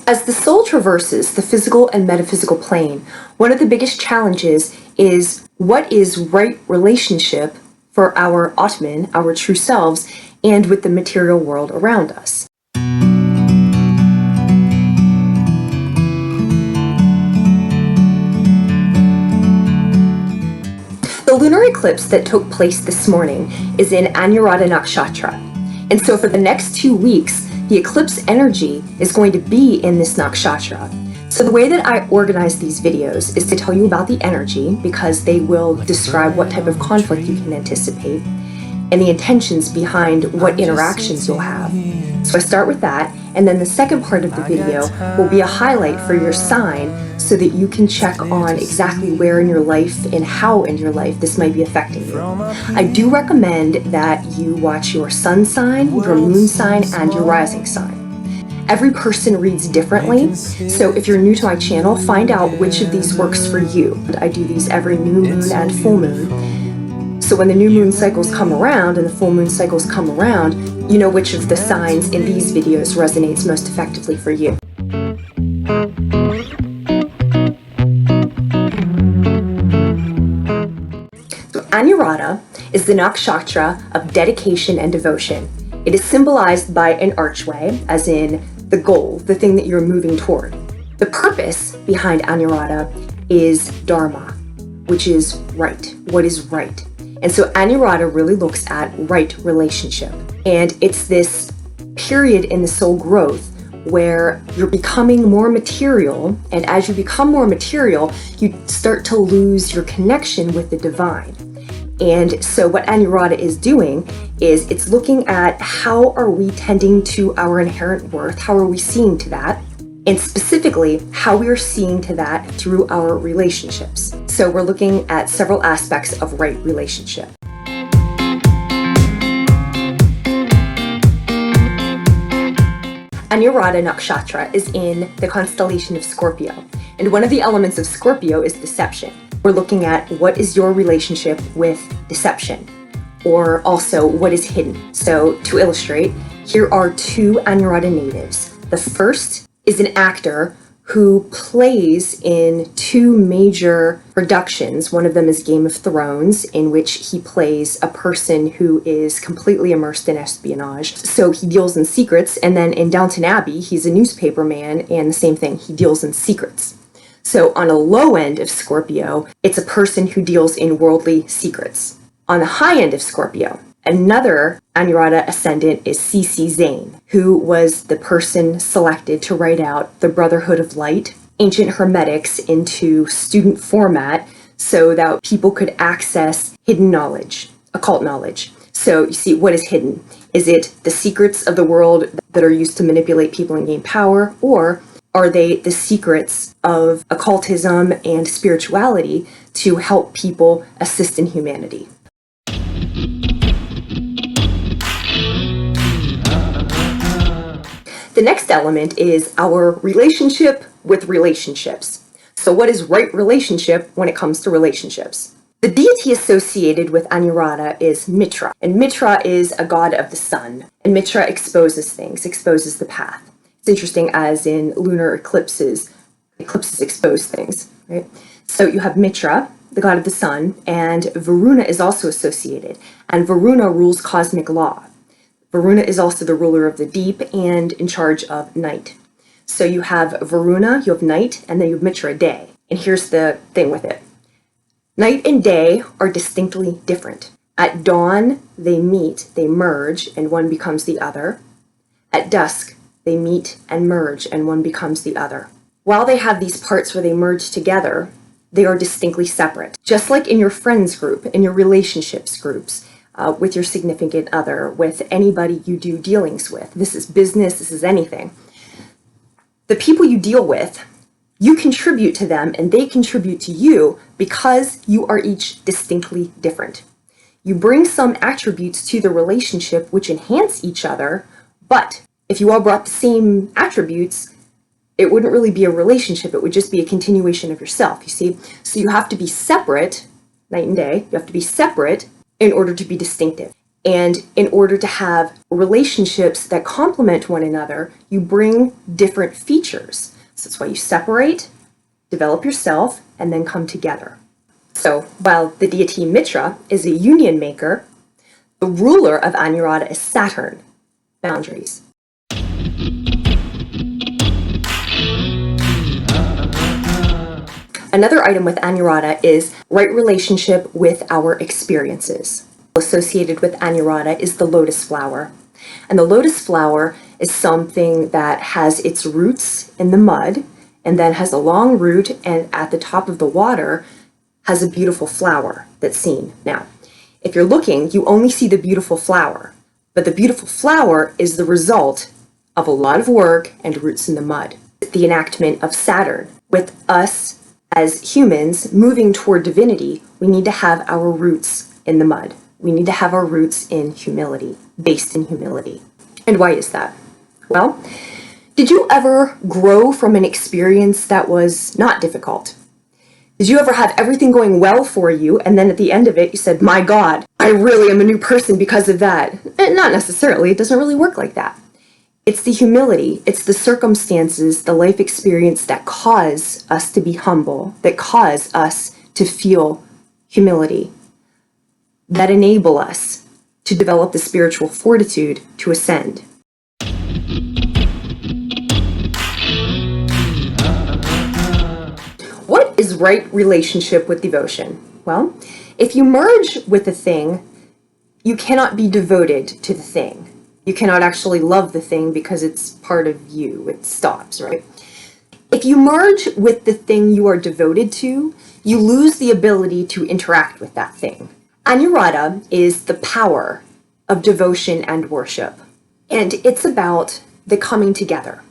As the soul traverses the physical and metaphysical plane, one of the biggest challenges is what is right relationship for our Atman, our true selves, and with the material world around us. The lunar eclipse that took place this morning is in Anuradha Nakshatra. And so for the next 2 weeks, the eclipse energy is going to be in this nakshatra. So the way that I organize these videos is to tell you about the energy, because they will describe what type of conflict you can anticipate and the intentions behind what interactions you'll have. So I start with that, and then the second part of the video will be a highlight for your sign so that you can check on exactly where in your life and how in your life this might be affecting you. I do recommend that you watch your sun sign, your moon sign, and your rising sign. Every person reads differently, so if you're new to my channel, find out which of these works for you. I do these every new moon and full moon. So when the new moon cycles come around and the full moon cycles come around, you know which of the signs in these videos resonates most effectively for you. So Anuradha is the nakshatra of dedication and devotion. It is symbolized by an archway, as in the goal, the thing that you're moving toward. The purpose behind Anuradha is dharma, which is right, what is right. And so Anuradha really looks at right relationship. And it's this period in the soul growth where you're becoming more material. And as you become more material, you start to lose your connection with the divine. And so what Anuradha is doing is it's looking at how are we tending to our inherent worth? How are we seeing to that? And specifically, how we are seeing to that through our relationships. So we're looking at several aspects of right relationship. Anuradha Nakshatra is in the constellation of Scorpio. And one of the elements of Scorpio is deception. We're looking at what is your relationship with deception, or also what is hidden. So to illustrate, here are 2 Anuradha natives. The first is an actor who plays in 2 major productions. One of them is Game of Thrones, in which he plays a person who is completely immersed in espionage. So he deals in secrets, and then in Downton Abbey, he's a newspaper man, and the same thing, he deals in secrets. So on a low end of Scorpio, it's a person who deals in worldly secrets. On the high end of Scorpio, another Anuradha ascendant is C.C. Zane, who was the person selected to write out the Brotherhood of Light, ancient hermetics, into student format so that people could access hidden knowledge, occult knowledge. So you see, what is hidden? Is it the secrets of the world that are used to manipulate people and gain power, or are they the secrets of occultism and spirituality to help people assist in humanity? The next element is our relationship with relationships. So what is right relationship when it comes to relationships? The deity associated with Anuradha is Mitra, and Mitra is a god of the sun, and Mitra exposes things, exposes the path. It's interesting, as in lunar eclipses expose things, right? So you have Mitra, the god of the sun, and Varuna is also associated, and Varuna rules cosmic law. Varuna is also the ruler of the deep and in charge of night. So you have Varuna, you have night, and then you have Mitra, day. And here's the thing with it. Night and day are distinctly different. At dawn, they meet, they merge, and one becomes the other. At dusk, they meet and merge, and one becomes the other. While they have these parts where they merge together, they are distinctly separate. Just like in your friends group, in your relationships groups, with your significant other, with anybody you do dealings with. This is business, this is anything. The people you deal with, you contribute to them and they contribute to you because you are each distinctly different. You bring some attributes to the relationship which enhance each other, but if you all brought the same attributes, it wouldn't really be a relationship, it would just be a continuation of yourself, you see? So you have to be separate, night and day, you have to be separate in order to be distinctive. And in order to have relationships that complement one another, you bring different features. So that's why you separate, develop yourself, and then come together. So while the deity Mitra is a union maker, the ruler of Anuradha is Saturn, boundaries. Another item with Anuradha is right relationship with our experiences. Associated with Anuradha is the lotus flower. And the lotus flower is something that has its roots in the mud and then has a long root, and at the top of the water has a beautiful flower that's seen. Now, if you're looking, you only see the beautiful flower, but the beautiful flower is the result of a lot of work and roots in the mud. The enactment of Saturn. With us as humans moving toward divinity, we need to have our roots in the mud. We need to have our roots in humility, based in humility. And why is that? Well, did you ever grow from an experience that was not difficult? Did you ever have everything going well for you, and then at the end of it, you said, my God, I really am a new person because of that? Not necessarily. It doesn't really work like that. It's the humility, it's the circumstances, the life experience that cause us to be humble, that cause us to feel humility, that enable us to develop the spiritual fortitude to ascend. What is right relationship with devotion? Well, if you merge with a thing, you cannot be devoted to the thing. You cannot actually love the thing because it's part of you. It stops, right? If you merge with the thing you are devoted to, you lose the ability to interact with that thing. Anuradha is the power of devotion and worship, and it's about the coming together.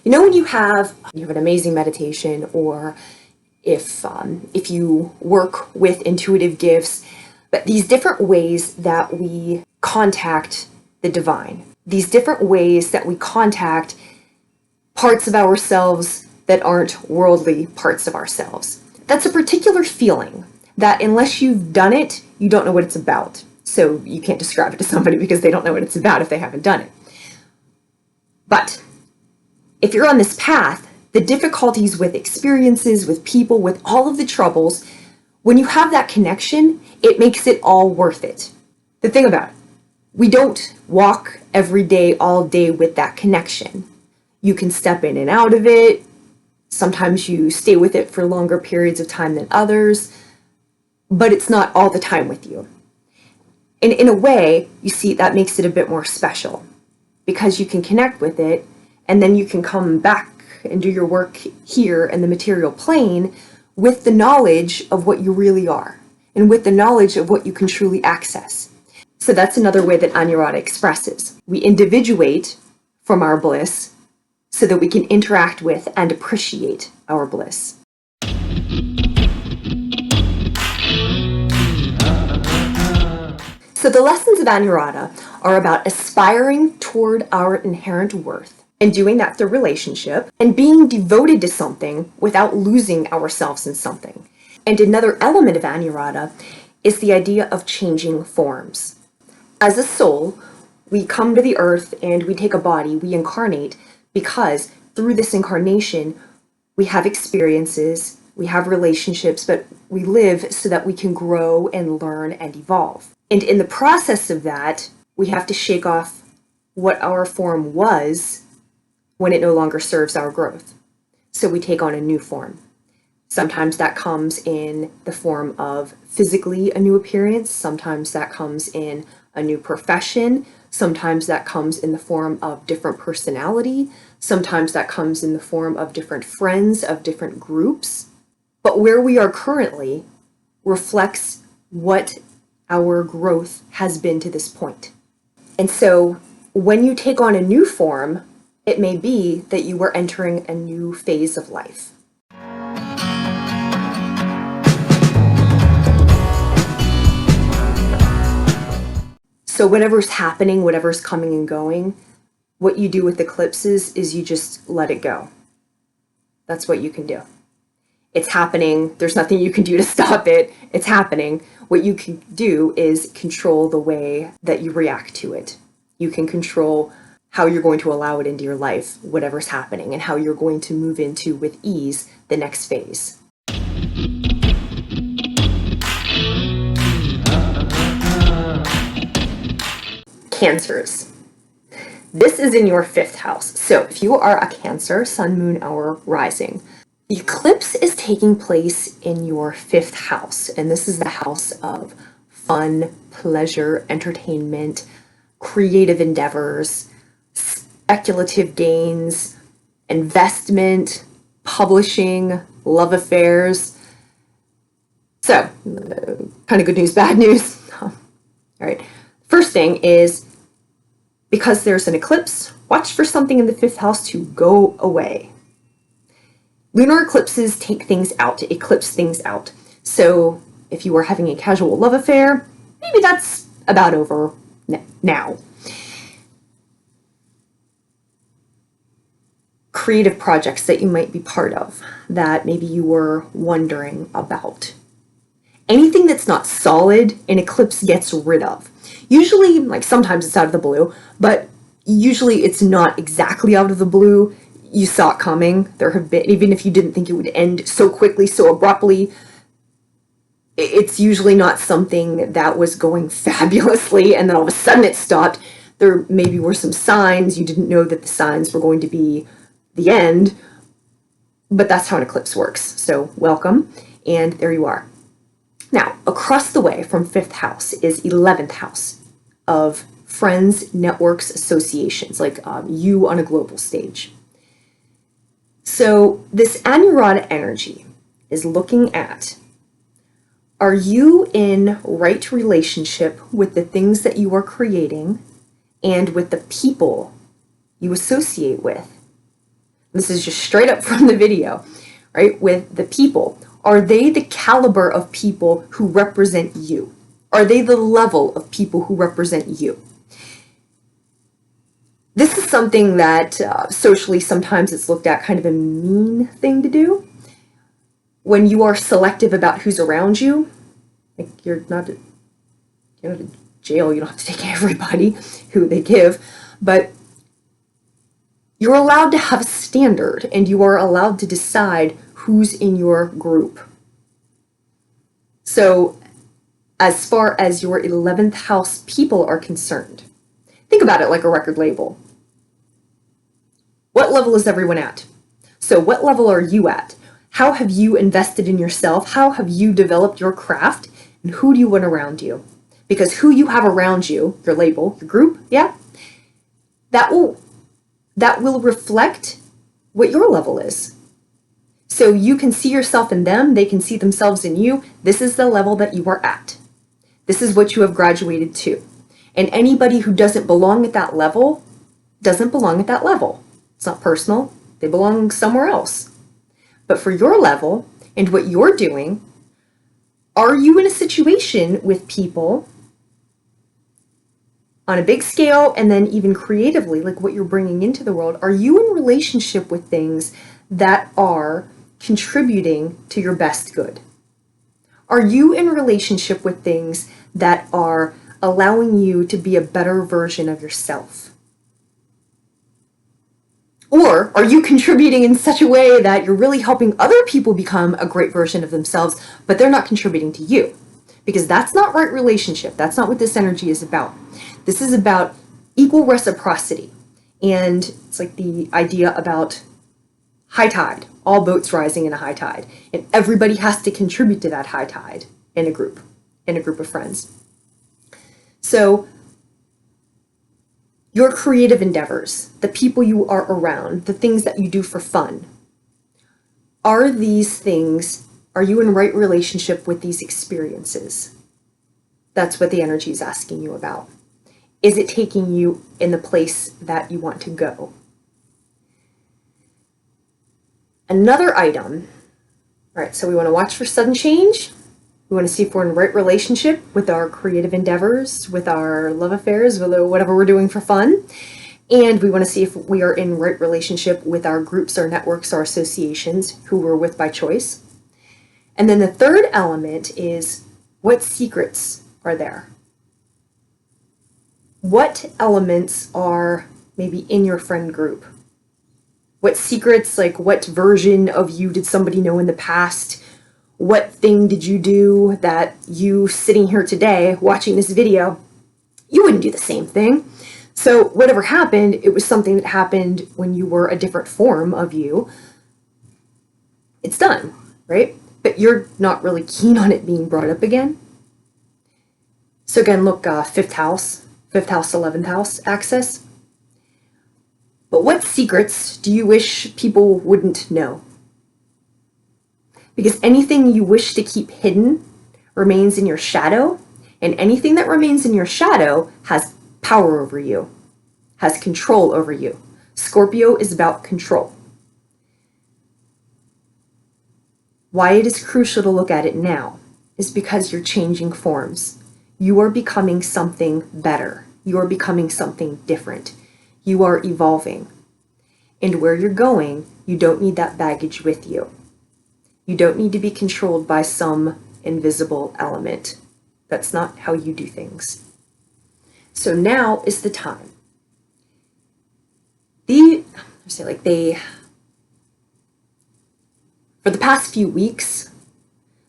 You know, when you have an amazing meditation, or if you work with intuitive gifts, but these different ways that we contact the divine, these different ways that we contact parts of ourselves that aren't worldly parts of ourselves. That's a particular feeling that unless you've done it, you don't know what it's about. So you can't describe it to somebody because they don't know what it's about if they haven't done it. But if you're on this path, the difficulties with experiences, with people, with all of the troubles, when you have that connection, it makes it all worth it. The thing about it, we don't walk every day, all day with that connection. You can step in and out of it. Sometimes you stay with it for longer periods of time than others, but it's not all the time with you. And in a way, you see, that makes it a bit more special because you can connect with it, and then you can come back and do your work here in the material plane with the knowledge of what you really are and with the knowledge of what you can truly access. So that's another way that Anuradha expresses. We individuate from our bliss so that we can interact with and appreciate our bliss. So the lessons of Anuradha are about aspiring toward our inherent worth and doing that through relationship and being devoted to something without losing ourselves in something. And another element of Anuradha is the idea of changing forms. As a soul, we come to the earth and we take a body, we incarnate, because through this incarnation, we have experiences, we have relationships, but we live so that we can grow and learn and evolve. And in the process of that, we have to shake off what our form was when it no longer serves our growth. So we take on a new form. Sometimes that comes in the form of physically a new appearance. Sometimes that comes in a new profession. Sometimes that comes in the form of different personality. Sometimes that comes in the form of different friends, of different groups. But where we are currently reflects what our growth has been to this point. And so when you take on a new form, it may be that you are entering a new phase of life. So whatever's happening, whatever's coming and going, what you do with eclipses is you just let it go. That's what you can do. It's happening. There's nothing you can do to stop it. It's happening. What you can do is control the way that you react to it. You can control how you're going to allow it into your life, whatever's happening, and how you're going to move into, with ease, the next phase. Cancers. This is in your 5th house. So if you are a Cancer, Sun, Moon, or Rising, the eclipse is taking place in your 5th house. And this is the house of fun, pleasure, entertainment, creative endeavors, speculative gains, investment, publishing, love affairs. So, kind of good news, bad news. All right. First thing is, because there's an eclipse, watch for something in the 5th house to go away. Lunar eclipses take things out, eclipse things out. So if you are having a casual love affair, maybe that's about over now. Creative projects that you might be part of that maybe you were wondering about. Anything that's not solid, an eclipse gets rid of. Usually, like sometimes it's out of the blue, but usually it's not exactly out of the blue. You saw it coming. There have been, even if you didn't think it would end so quickly, so abruptly, it's usually not something that was going fabulously and then all of a sudden it stopped. There maybe were some signs. You didn't know that the signs were going to be the end, but that's how an eclipse works. So welcome, and there you are. Now, across the way from 5th house is 11th house of friends, networks, associations, like you on a global stage. So this Anuradha energy is looking at, are you in right relationship with the things that you are creating and with the people you associate with? This is just straight up from the video, right? With the people. Are they the caliber of people who represent you? Are they the level of people who represent you? This is something that socially sometimes it's looked at kind of a mean thing to do. When you are selective about who's around you, like you're not in jail, you don't have to take everybody who they give, but you're allowed to have a standard and you are allowed to decide who's in your group. So as far as your 11th house people are concerned, think about it like a record label. What level is everyone at? So what level are you at? How have you invested in yourself? How have you developed your craft? And who do you want around you? Because who you have around you, your label, your group, yeah, that will reflect what your level is. So you can see yourself in them, they can see themselves in you. This is the level that you are at. This is what you have graduated to. And anybody who doesn't belong at that level doesn't belong at that level. It's not personal, they belong somewhere else. But for your level and what you're doing, are you in a situation with people on a big scale and then even creatively, like what you're bringing into the world? Are you in relationship with things that are contributing to your best good? Are you in relationship with things that are allowing you to be a better version of yourself? Or are you contributing in such a way that you're really helping other people become a great version of themselves, but they're not contributing to you? Because that's not right relationship. That's not what this energy is about. This is about equal reciprocity. And it's like the idea about high tide, all boats rising in a high tide. And everybody has to contribute to that high tide in a group of friends. So your creative endeavors, the people you are around, the things that you do for fun, are these things, are you in right relationship with these experiences? That's what the energy is asking you about. Is it taking you in the place that you want to go? Another item, all right, so we want to watch for sudden change. We want to see if we're in right relationship with our creative endeavors, with our love affairs, with whatever we're doing for fun. And we want to see if we are in right relationship with our groups, our networks, our associations, who we're with by choice. And then the third element is What secrets are there? What elements are maybe in your friend group? What secrets, like what version of you did somebody know in the past? What thing did you do that you sitting here today watching this video, you wouldn't do the same thing? So whatever happened, it was something that happened when you were a different form of you. It's done, right? But you're not really keen on it being brought up again. So again, look, fifth house, 11th house axis. But what secrets do you wish people wouldn't know? Because anything you wish to keep hidden remains in your shadow, and anything that remains in your shadow has power over you, has control over you. Scorpio is about control. Why it is crucial to look at it now is because you're changing forms. You are becoming something better. You are becoming something different. You are evolving. And where you're going, you don't need that baggage with you. You don't need to be controlled by some invisible element. That's not how you do things. So now is the time. For the past few weeks,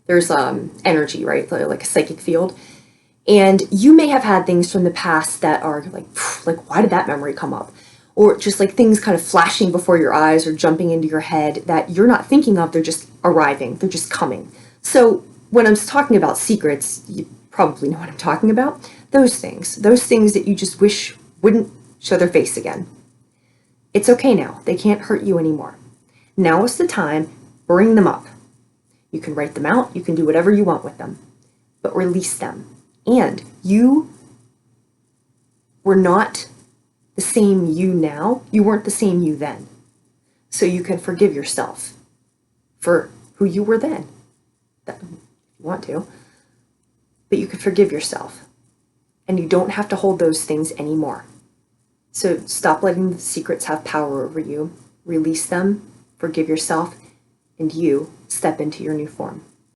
there's energy, right? Like a psychic field. And you may have had things from the past that are like, why did that memory come up? Or just like things kind of flashing before your eyes or jumping into your head that you're not thinking of, they're just arriving, they're just coming. So when I'm talking about secrets, you probably know what I'm talking about. Those things that you just wish wouldn't show their face again. It's okay now, they can't hurt you anymore. Now is the time, bring them up. You can write them out, you can do whatever you want with them, but release them. And you were not the same you now. You weren't the same you then. So you can forgive yourself for who you were then. If you want to. But you can forgive yourself. And you don't have to hold those things anymore. So stop letting the secrets have power over you. Release them, forgive yourself, and you step into your new form.